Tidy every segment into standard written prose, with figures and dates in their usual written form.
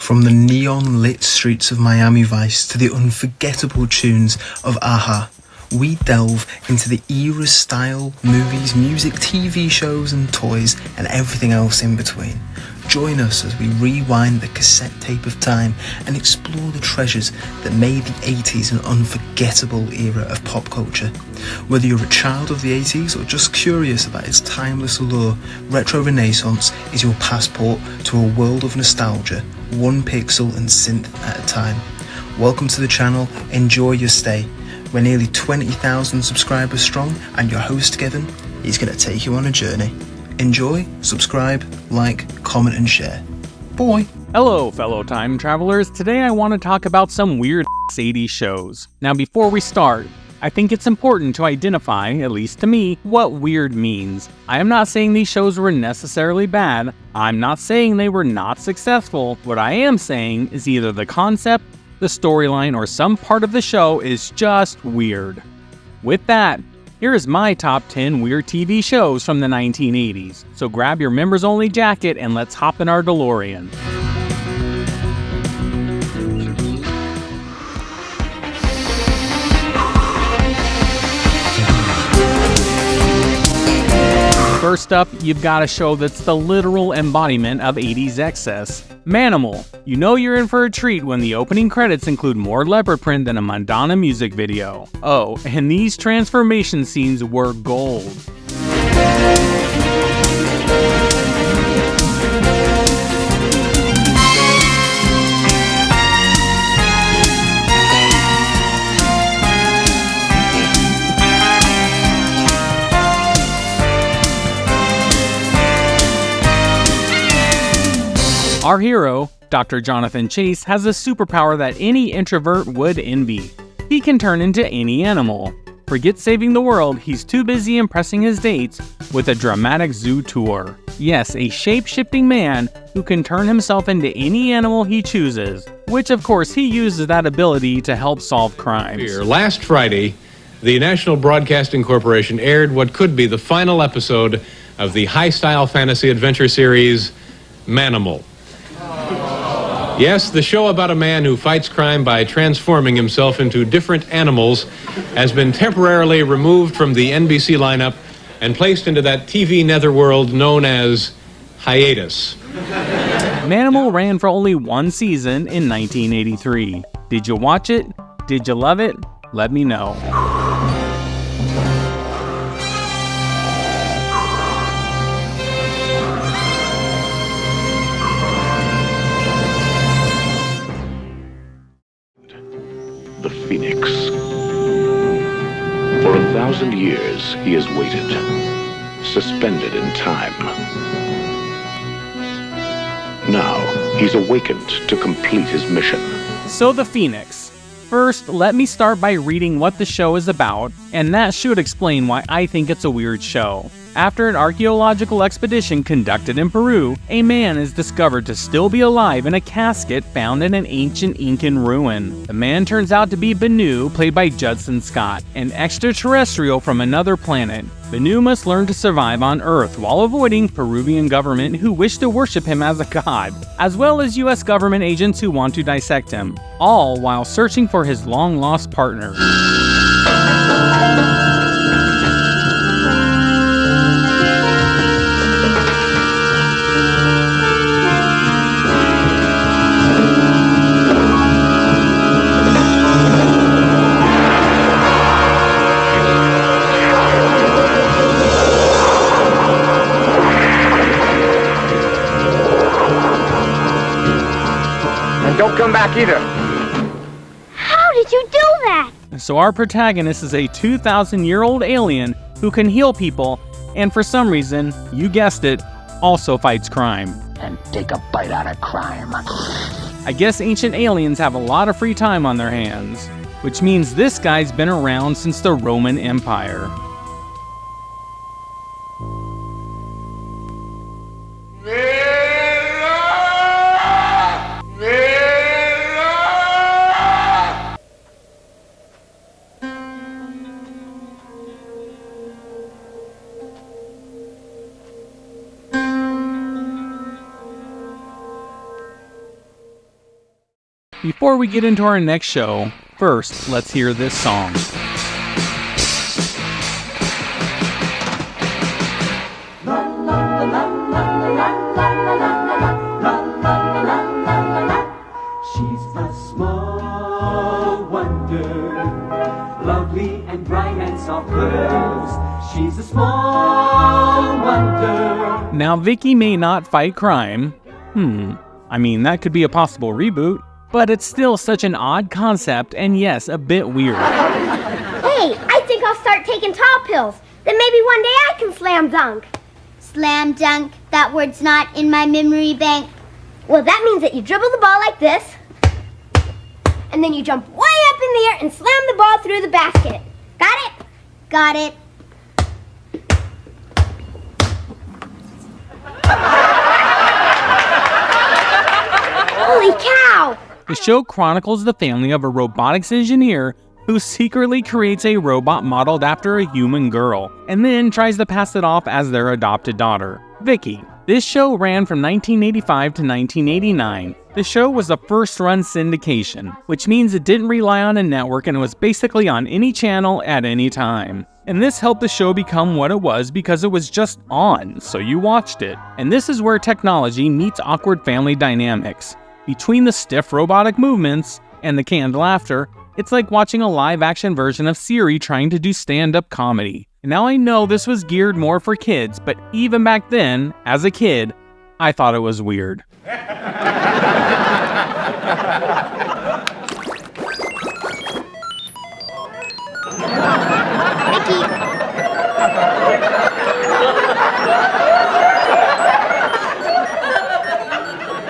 From the neon-lit streets of Miami Vice to the unforgettable tunes of Aha, we delve into the era's style, movies, music, TV shows and toys and everything else in between. Join us as we rewind the cassette tape of time and explore the treasures that made the 80s an unforgettable era of pop culture. Whether you're a child of the 80s or just curious about its timeless allure, Retro Renaissance is your passport to a world of nostalgia, one pixel and synth at a time. Welcome to the channel, enjoy your stay. We're nearly 20,000 subscribers strong, and your host Kevin is going to take you on a journey. Enjoy, subscribe, like, comment and share. Bye! Hello fellow time travelers, today I want to talk about some weird 80s shows. Now before we start, I think it's important to identify, at least to me, what weird means. I am not saying these shows were necessarily bad, I'm not saying they were not successful. What I am saying is either the concept, the storyline, or some part of the show is just weird. With that, here is my top 10 weird TV shows from the 1980s. So grab your members only jacket and let's hop in our DeLorean. First up, you've got a show that's the literal embodiment of 80s excess. Manimal. You know you're in for a treat when the opening credits include more leopard print than a Madonna music video. Oh, and these transformation scenes were gold. Our hero, Dr. Jonathan Chase, has a superpower that any introvert would envy. He can turn into any animal. Forget saving the world, he's too busy impressing his dates with a dramatic zoo tour. Yes, a shape-shifting man who can turn himself into any animal he chooses, which of course he uses that ability to help solve crimes. Last Friday, the National Broadcasting Corporation aired what could be the final episode of the high-style fantasy adventure series, Manimal. Yes, the show about a man who fights crime by transforming himself into different animals has been temporarily removed from the NBC lineup and placed into that TV netherworld known as hiatus. Manimal ran for only one season in 1983. Did you watch it? Did you love it? Let me know. The Phoenix. For 1,000 years, he has waited, suspended in time. Now, he's awakened to complete his mission. So the Phoenix. First, let me start by reading what the show is about, and that should explain why I think it's a weird show. After an archaeological expedition conducted in Peru, a man is discovered to still be alive in a casket found in an ancient Incan ruin. The man turns out to be Benu, played by Judson Scott, an extraterrestrial from another planet. Benu must learn to survive on Earth while avoiding Peruvian government who wish to worship him as a god, as well as US government agents who want to dissect him, all while searching for his long-lost partner. Don't come back either. How did you do that? So our protagonist is a 2,000-year-old alien who can heal people, and for some reason, you guessed it, also fights crime. And take a bite out of crime. I guess ancient aliens have a lot of free time on their hands, which means this guy's been around since the Roman Empire. Before we get into our next show, first, let's hear this song. She's a small wonder, lovely and bright and soft curves. She's a small wonder. Now, Vicky may not fight crime. I mean, that could be a possible reboot, but it's still such an odd concept and yes, a bit weird. Hey, I think I'll start taking tall pills. Then maybe one day I can slam dunk. Slam dunk? That word's not in my memory bank. Well, that means that you dribble the ball like this, and then you jump way up in the air and slam the ball through the basket. Got it? Got it. Holy cow! The show chronicles the family of a robotics engineer who secretly creates a robot modeled after a human girl, and then tries to pass it off as their adopted daughter, Vicky. This show ran from 1985 to 1989. The show was a first-run syndication, which means it didn't rely on a network and was basically on any channel at any time. And this helped the show become what it was because it was just on, so you watched it. And this is where technology meets awkward family dynamics. Between the stiff robotic movements and the canned laughter, it's like watching a live-action version of Siri trying to do stand-up comedy. And now I know this was geared more for kids, but even back then, as a kid, I thought it was weird. Vicky!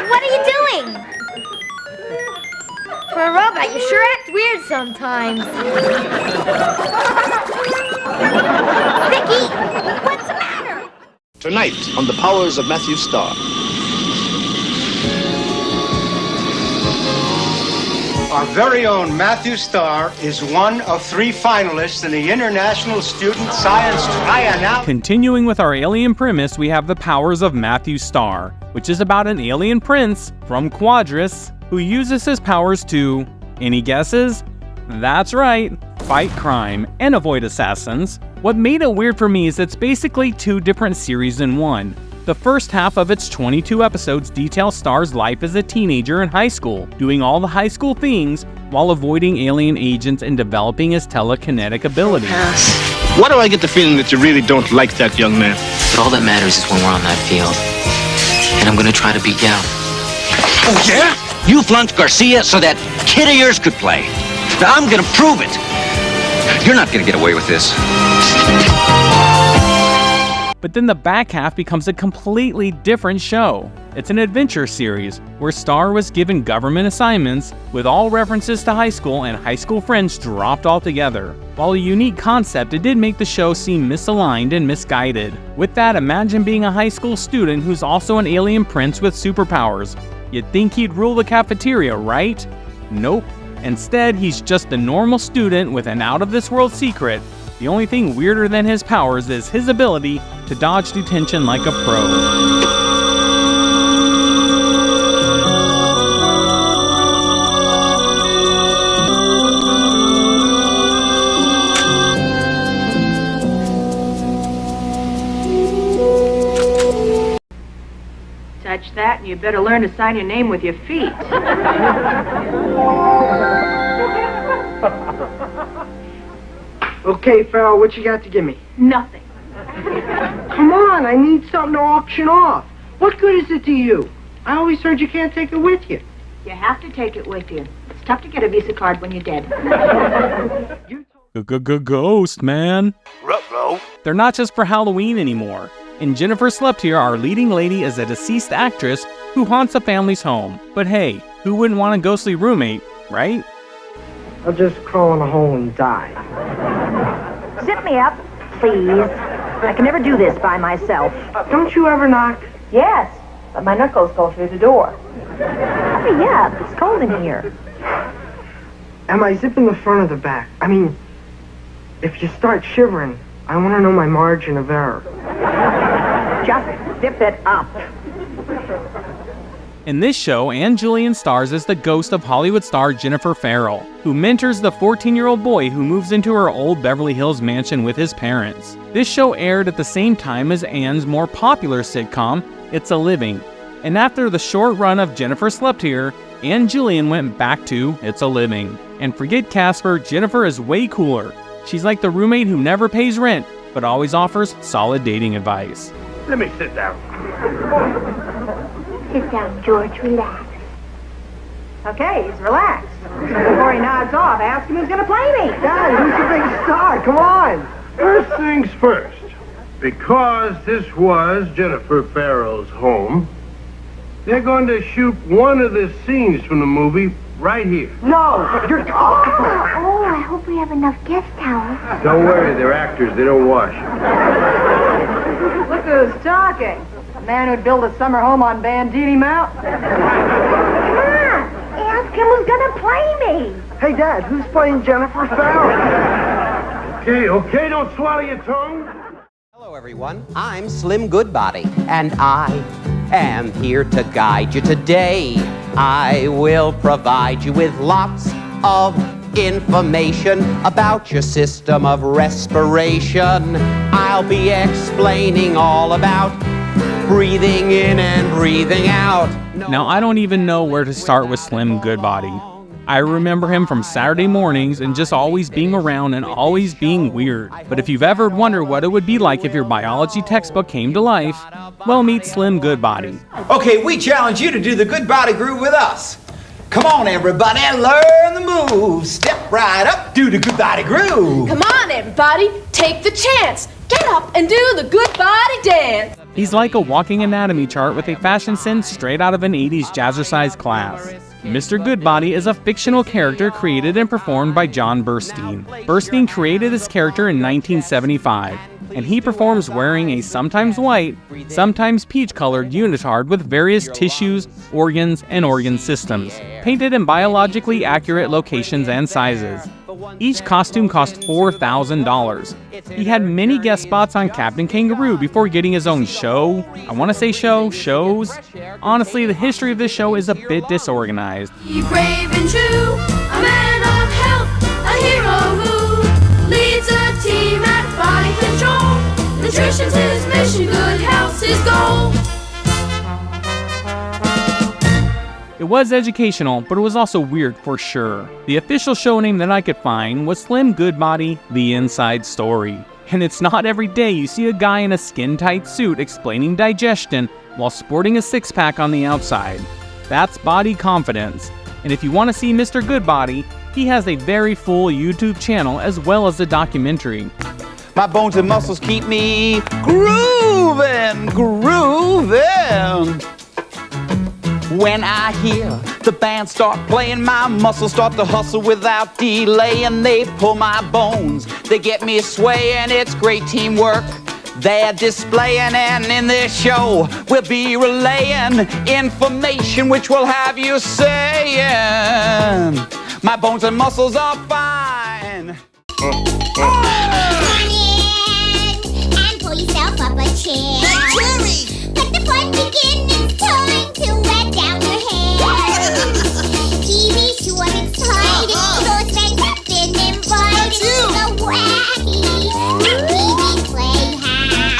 What are you doing? For a robot, you sure act weird sometimes. Vicky, what's the matter? Tonight on The Powers of Matthew Starr. Our very own Matthew Starr is one of 3 finalists in the International Student Science Triennial. Continuing with our alien premise, we have The Powers of Matthew Starr, which is about an alien prince from Quadris who uses his powers to, any guesses? That's right, fight crime and avoid assassins. What made it weird for me is it's basically 2 different series in one. The first half of its 22 episodes details Starr's life as a teenager in high school, doing all the high school things while avoiding alien agents and developing his telekinetic abilities. Why do I get the feeling that you really don't like that young man? But all that matters is when we're on that field. And I'm gonna try to beat you out. Oh, yeah? You flunked Garcia so that kid of yours could play. Now I'm gonna prove it. You're not gonna get away with this. But then the back half becomes a completely different show. It's an adventure series where Starr was given government assignments with all references to high school and high school friends dropped altogether. While a unique concept, it did make the show seem misaligned and misguided. With that, imagine being a high school student who's also an alien prince with superpowers. You'd think he'd rule the cafeteria, right? Nope. Instead, he's just a normal student with an out-of-this-world secret. The only thing weirder than his powers is his ability to dodge detention like a pro. Touch that and you better learn to sign your name with your feet. Okay, Farrell, what you got to give me? Nothing. Come on, I need something to auction off. What good is it to you? I always heard you can't take it with you. You have to take it with you. It's tough to get a Visa card when you're dead. Ghost, man. Ruh-roh. They're not just for Halloween anymore. In Jennifer Slept Here, our leading lady is a deceased actress who haunts a family's home. But hey, who wouldn't want a ghostly roommate, right? I'll just crawl in a hole and die. Zip me up, please. I can never do this by myself. Don't you ever knock? Yes, but my knuckles go through the door. Hurry up, it's cold in here. Am I zipping the front or the back? I mean, if you start shivering, I want to know my margin of error. Just zip it up. In this show, Ann Julian stars as the ghost of Hollywood star Jennifer Farrell, who mentors the 14-year-old boy who moves into her old Beverly Hills mansion with his parents. This show aired at the same time as Ann's more popular sitcom, It's a Living, and after the short run of Jennifer Slept Here, Ann Julian went back to It's a Living. And forget Casper, Jennifer is way cooler. She's like the roommate who never pays rent, but always offers solid dating advice. Let me sit down. Sit down, George. Relax. Okay, he's relaxed. So before he nods off, ask him who's going to play me. Dad, who's the big star? Come on. First things first. Because this was Jennifer Farrell's home, they're going to shoot one of the scenes from the movie right here. No, you're... Oh, I hope we have enough guest towels. Don't worry, they're actors. They don't wash. Look who's talking. The man who'd build a summer home on Bandini Mountain. Come on, ask him who's going to play me. Hey, Dad, who's playing Jennifer Farrell? Okay, don't swallow your tongue. Hello, everyone. I'm Slim Goodbody, and I am here to guide you today. I will provide you with lots of information about your system of respiration. I'll be explaining all about breathing in and breathing out. Now, I don't even know where to start with Slim Goodbody. I remember him from Saturday mornings and just always being around and always being weird. But if you've ever wondered what it would be like if your biology textbook came to life, well, meet Slim Goodbody. Okay, we challenge you to do the Goodbody groove with us. Come on, everybody, learn the moves. Step right up, do the Goodbody groove. Come on, everybody, take the chance. Get up and do the Goodbody dance. He's like a walking anatomy chart with a fashion sense straight out of an 80s jazzercise class. Mr. Goodbody is a fictional character created and performed by John Burstein. Burstein created this character in 1975, and he performs wearing a sometimes white, sometimes peach-colored unitard with various tissues, organs, and organ systems, painted in biologically accurate locations and sizes. Each costume cost $4,000. He had many guest spots on Captain Kangaroo before getting his own show. I want to say shows. Honestly, the history of this show is a bit disorganized. Be brave and true, a man of health, a hero who leads a team at body control. Nutrition's his mission, good health's his goal. It was educational, but it was also weird for sure. The official show name that I could find was Slim Goodbody, The Inside Story. And it's not every day you see a guy in a skin-tight suit explaining digestion while sporting a six-pack on the outside. That's body confidence. And if you want to see Mr. Goodbody, he has a very full YouTube channel as well as a documentary. My bones and muscles keep me grooving. When I hear the band start playing, my muscles start to hustle without delay, and they pull my bones, they get me swaying. It's great teamwork they're displaying, and in this show we'll be relaying information which will have you saying, my bones and muscles are fine. Come on in and pull yourself up a chair. Let the fun begin. It's time to let down your hair. TV short excited, so it's been invited to the wacky Pee-wee's Playhouse.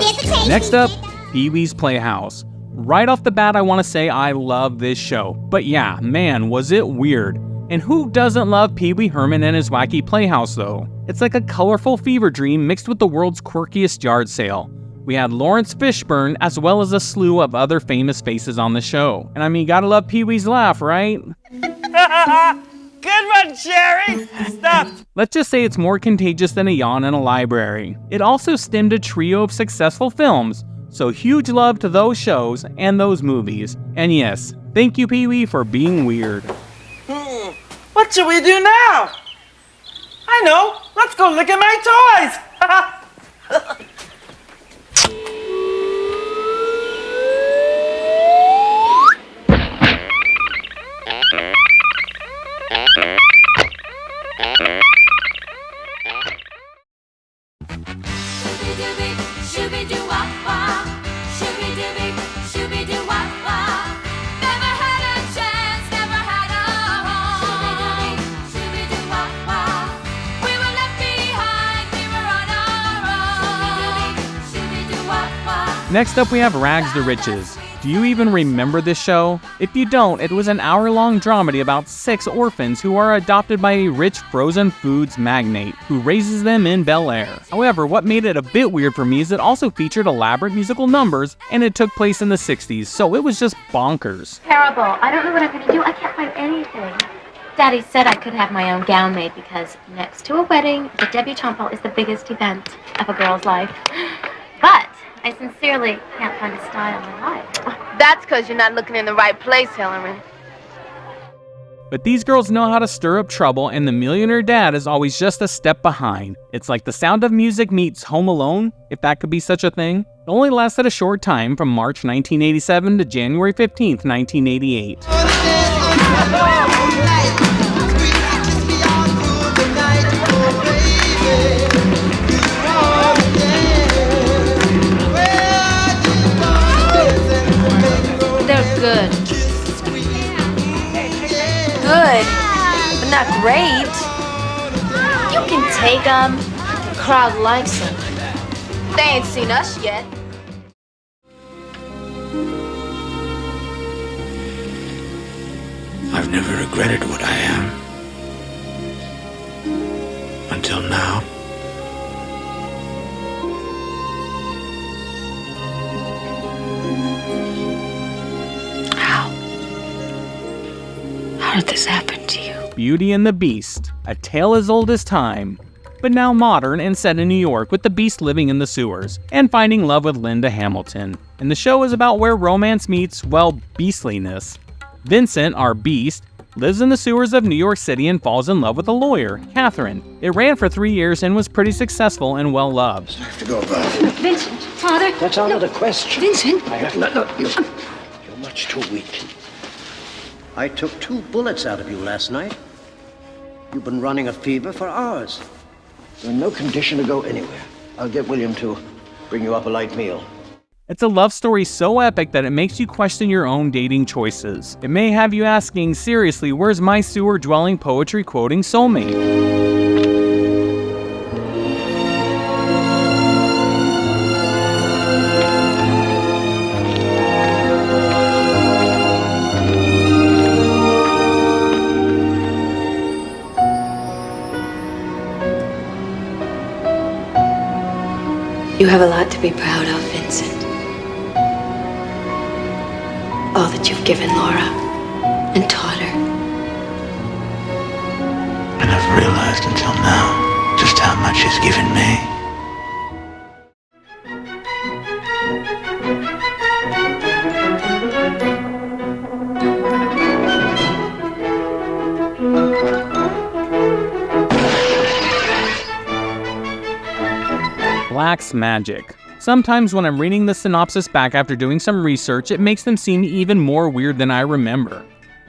There's a crazy Next up, Pee-wee's Playhouse. Right off the bat, I want to say I love this show. But yeah, man, was it weird. And who doesn't love Pee-wee Herman and his wacky playhouse, though? It's like a colorful fever dream mixed with the world's quirkiest yard sale. We had Lawrence Fishburne as well as a slew of other famous faces on the show. And I mean, gotta love Pee-wee's laugh, right? Good one, Jerry! Stop! Let's just say it's more contagious than a yawn in a library. It also stemmed a trio of successful films, so huge love to those shows and those movies. And yes, thank you, Pee-wee, for being weird. What should we do now? I know! Let's go look at my toys! Shooby-dooby, shooby-doo-wah-wah. Shooby-dooby, shooby-doo-wah-wah. Next up we have Rags to Riches. Do you even remember this show? If you don't, it was an hour-long dramedy about 6 orphans who are adopted by a rich frozen foods magnate who raises them in Bel Air. However, what made it a bit weird for me is it also featured elaborate musical numbers and it took place in the 60s, so it was just bonkers. Terrible. I don't know what I'm going to do. I can't find anything. Daddy said I could have my own gown made because next to a wedding, the debutante ball is the biggest event of a girl's life. But I sincerely can't find a style I like. That's because you're not looking in the right place, Hillary. But these girls know how to stir up trouble, and the millionaire dad is always just a step behind. It's like The Sound of Music meets Home Alone, if that could be such a thing. It only lasted a short time, from March 1987 to January 15th, 1988. Good. Good, but not great. You can take them. The crowd likes them. They ain't seen us yet. I've never regretted what I am. Until now. How did this happen to you? Beauty and the Beast, a tale as old as time, but now modern and set in New York with the Beast living in the sewers and finding love with Linda Hamilton. And the show is about where romance meets, well, beastliness. Vincent, our Beast, lives in the sewers of New York City and falls in love with a lawyer, Catherine. It ran for 3 years and was pretty successful and well loved. I have to go about. Vincent, Father. That's out of the question. Vincent. I have no. You're much too weak. I took 2 bullets out of you last night. You've been running a fever for hours. You're in no condition to go anywhere. I'll get William to bring you up a light meal. It's a love story so epic that it makes you question your own dating choices. It may have you asking, seriously, where's my sewer-dwelling poetry-quoting soulmate? You have a lot to be proud of, Vincent. All that you've given Laura and taught her. I never realized until now just how much he's given me. Blacke's magic. Sometimes when I'm reading the synopsis back after doing some research, it makes them seem even more weird than I remember.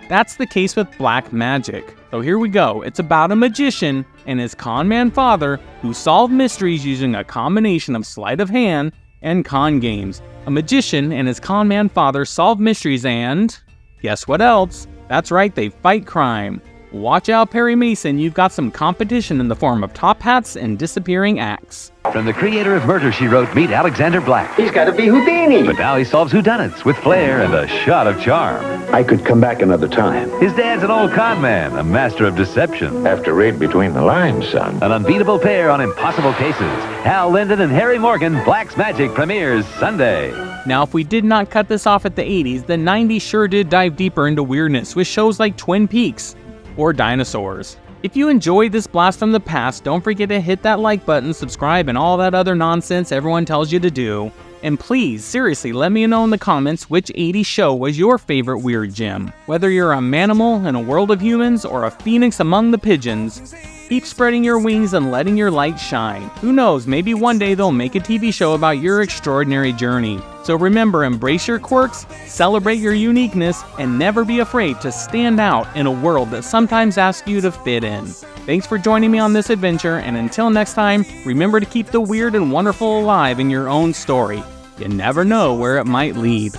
That's the case with Black magic. So here we go. It's about a magician and his con man father who solve mysteries using a combination of sleight of hand and con games. A magician and his con man father solve mysteries and... guess what else? That's right, they fight crime. Watch out, Perry Mason, you've got some competition in the form of top hats and disappearing acts. From the creator of Murder, She Wrote, meet Alexander Black. He's got to be Houdini. But now he solves whodunits with flair and a shot of charm. I could come back another time. His dad's an old con man, a master of deception. Have to read between the lines, son. An unbeatable pair on impossible cases. Hal Linden and Harry Morgan, Black's Magic premieres Sunday. Now, if we did not cut this off at the 80s, the 90s sure did dive deeper into weirdness with shows like Twin Peaks or Dinosaurs. If you enjoyed this blast from the past, don't forget to hit that like button, subscribe, and all that other nonsense everyone tells you to do. And please, seriously, let me know in the comments which 80s show was your favorite weird gem. Whether you're a manimal in a world of humans or a phoenix among the pigeons, keep spreading your wings and letting your light shine. Who knows, maybe one day they'll make a TV show about your extraordinary journey. So remember, embrace your quirks, celebrate your uniqueness, and never be afraid to stand out in a world that sometimes asks you to fit in. Thanks for joining me on this adventure, and until next time, remember to keep the weird and wonderful alive in your own story. You never know where it might lead.